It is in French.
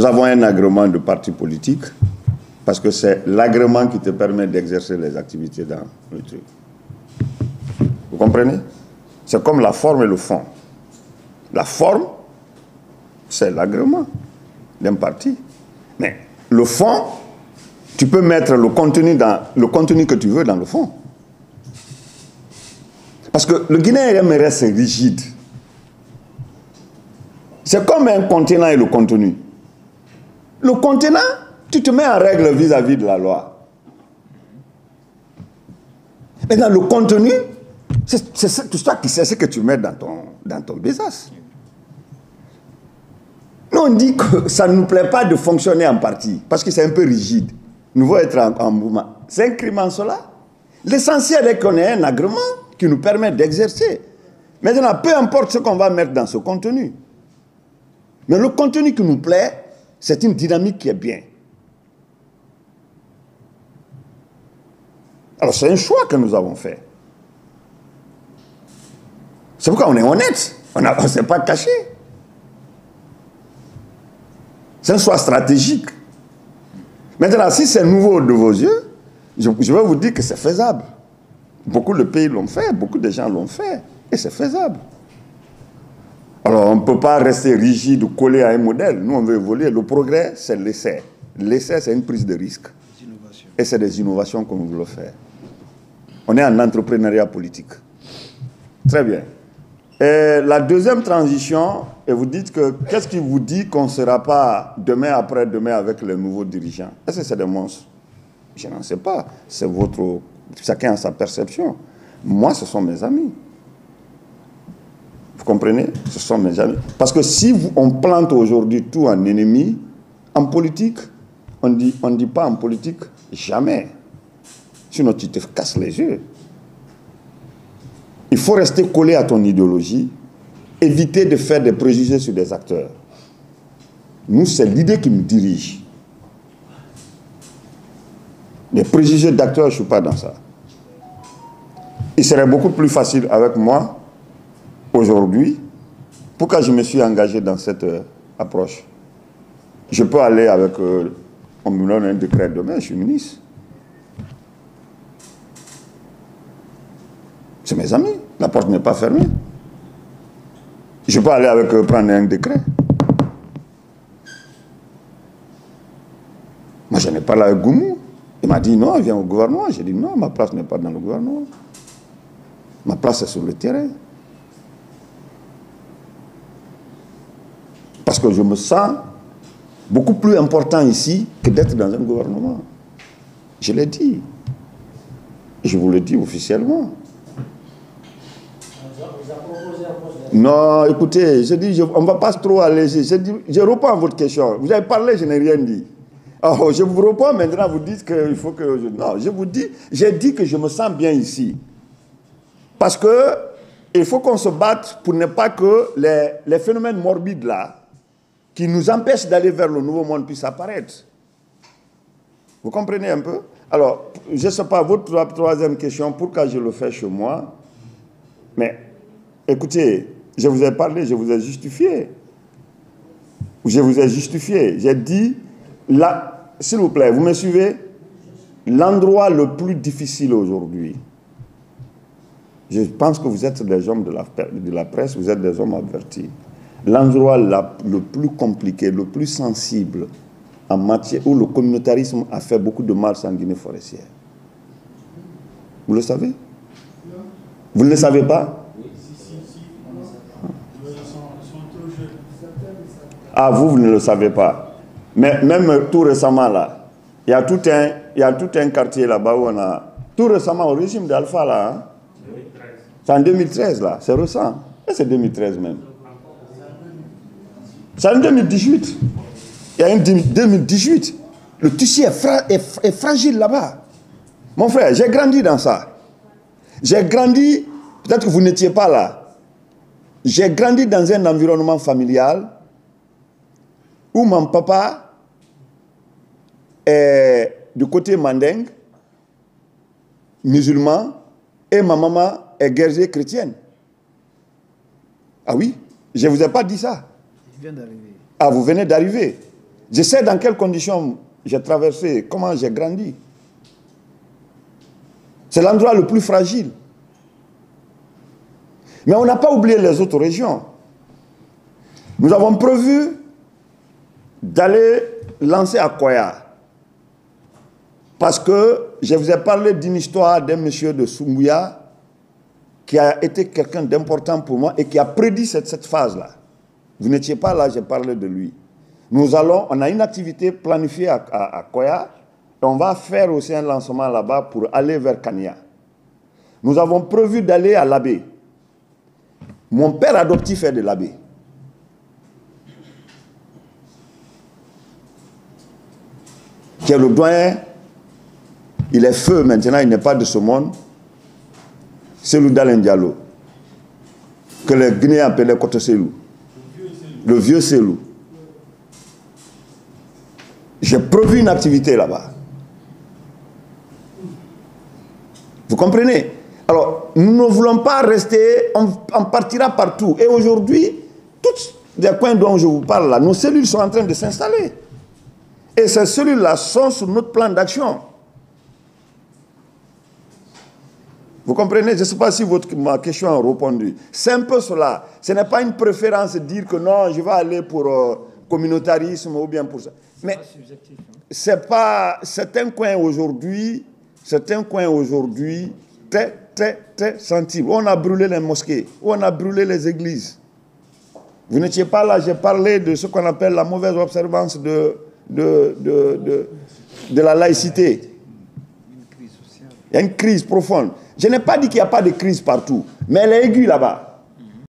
avons un agrément de parti politique parce que c'est l'agrément qui te permet d'exercer les activités dans le truc. Vous comprenez? C'est comme la forme et le fond. La forme, c'est l'agrément d'un parti. Mais le fond, tu peux mettre le contenu que tu veux dans le fond. Parce que le Guinéen reste rigide. C'est comme un contenant et le contenu. Le contenant, tu te mets en règle vis-à-vis de la loi. Maintenant, le contenu, c'est toi qui sais ce que tu mets dans ton business. Nous, on dit que ça ne nous plaît pas de fonctionner en partie, parce que c'est un peu rigide. Nous voulons être en mouvement. C'est un crime en cela. L'essentiel est qu'on ait un agrément qui nous permet d'exercer. Maintenant, peu importe ce qu'on va mettre dans ce contenu. Mais le contenu qui nous plaît, c'est une dynamique qui est bien. Alors, c'est un choix que nous avons fait. C'est pourquoi on est honnête. On ne s'est pas caché. C'est un choix stratégique. Maintenant, si c'est nouveau de vos yeux, je vais vous dire que c'est faisable. Beaucoup de pays l'ont fait, beaucoup de gens l'ont fait, et c'est faisable. Alors, on ne peut pas rester rigide ou collé à un modèle. Nous, on veut évoluer. Le progrès, c'est l'essai. L'essai, c'est une prise de risque. Et c'est des innovations que nous voulons faire. On est en entrepreneuriat politique. Très bien. Et la deuxième transition, et vous dites que, qu'est-ce qui vous dit qu'on ne sera pas demain après-demain avec les nouveaux dirigeants? Est-ce que c'est des monstres? Je n'en sais pas. C'est votre... Chacun a sa perception. Moi, ce sont mes amis. Vous comprenez? Ce sont mes amis. Parce que si on plante aujourd'hui tout en ennemi, en politique, on dit pas en politique, jamais. Sinon, tu te casses les yeux. Il faut rester collé à ton idéologie, éviter de faire des préjugés sur des acteurs. Nous, c'est l'idée qui nous dirige. Les préjugés d'acteurs, je ne suis pas dans ça. Il serait beaucoup plus facile avec moi, aujourd'hui, pourquoi je me suis engagé dans cette approche. Je peux aller avec... on me donne un décret demain, je suis ministre. C'est mes amis. La porte n'est pas fermée. Je peux aller avec prendre un décret. Moi, je n'ai pas là avec Goumou. Il m'a dit non, viens au gouvernement. J'ai dit non, ma place n'est pas dans le gouvernement. Ma place est sur le terrain. Parce que je me sens beaucoup plus important ici que d'être dans un gouvernement. Je l'ai dit. Et je vous le dis officiellement. Non, écoutez, je dis, on ne va pas trop alléger. Je réponds à votre question. Vous avez parlé, je n'ai rien dit. Oh, je vous réponds maintenant, vous dites qu'il faut que... Non, je vous dis, j'ai dit que je me sens bien ici. Parce que il faut qu'on se batte pour ne pas que les phénomènes morbides là, qui nous empêchent d'aller vers le nouveau monde, puissent apparaître. Vous comprenez un peu? Alors, je ne sais pas, votre troisième question, pourquoi je le fais chez moi? Mais, écoutez, je vous ai parlé, je vous ai justifié. Je vous ai justifié. J'ai dit, là, s'il vous plaît, vous me suivez? L'endroit le plus difficile aujourd'hui, je pense que vous êtes des hommes de la presse, vous êtes des hommes avertis. L'endroit le plus compliqué, le plus sensible, en matière où le communautarisme a fait beaucoup de mal en Guinée forestière. Vous le savez? Vous ne le savez pas? Ah, vous ne le savez pas. Mais même tout récemment, là, il y a tout un quartier là-bas où on a... Tout récemment, au régime d'Alpha, là, hein? C'est en 2013, là, c'est récent. Et c'est 2013 même. C'est en 2018. Il y a un 2018. Le tissu est fragile là-bas. Mon frère, j'ai grandi dans ça. J'ai grandi, peut-être que vous n'étiez pas là. J'ai grandi dans un environnement familial où mon papa est du côté mandingue, musulman, et ma maman est guerrière chrétienne. Ah oui, je ne vous ai pas dit ça. Il vient d'arriver. Ah, vous venez d'arriver. Je sais dans quelles conditions j'ai traversé, comment j'ai grandi. C'est l'endroit le plus fragile. Mais on n'a pas oublié les autres régions. Nous avons prévu d'aller lancer à Koya. Parce que je vous ai parlé d'une histoire d'un monsieur de Soumbouya qui a été quelqu'un d'important pour moi et qui a prédit cette phase-là. Vous n'étiez pas là, j'ai parlé de lui. On a une activité planifiée à Koya et on va faire aussi un lancement là-bas pour aller vers Kania. Nous avons prévu d'aller à l'Abbé. Mon père adoptif est de l'Abbé. Qui est le doyen, il est feu maintenant, il n'est pas de ce monde. Selou Dalen Diallo, que les Guinéens appelaient Koto Selou. Le vieux Selou. J'ai prévu une activité là-bas. Vous comprenez? Alors, nous ne voulons pas rester, on partira partout. Et aujourd'hui, tous les coins dont je vous parle là, nos cellules sont en train de s'installer. Et ces cellules-là sont sur notre plan d'action. Vous comprenez? Je ne sais pas si ma question a répondu. C'est un peu cela. Ce n'est pas une préférence de dire que non, je vais aller pour communautarisme ou bien pour ça. Mais c'est un coin aujourd'hui très, très, très sensible. On a brûlé les mosquées, on a brûlé les églises. Vous n'étiez pas là, j'ai parlé de ce qu'on appelle la mauvaise observance de la laïcité. Il y a une crise profonde. Je n'ai pas dit qu'il n'y a pas de crise partout, mais elle est aiguë là-bas.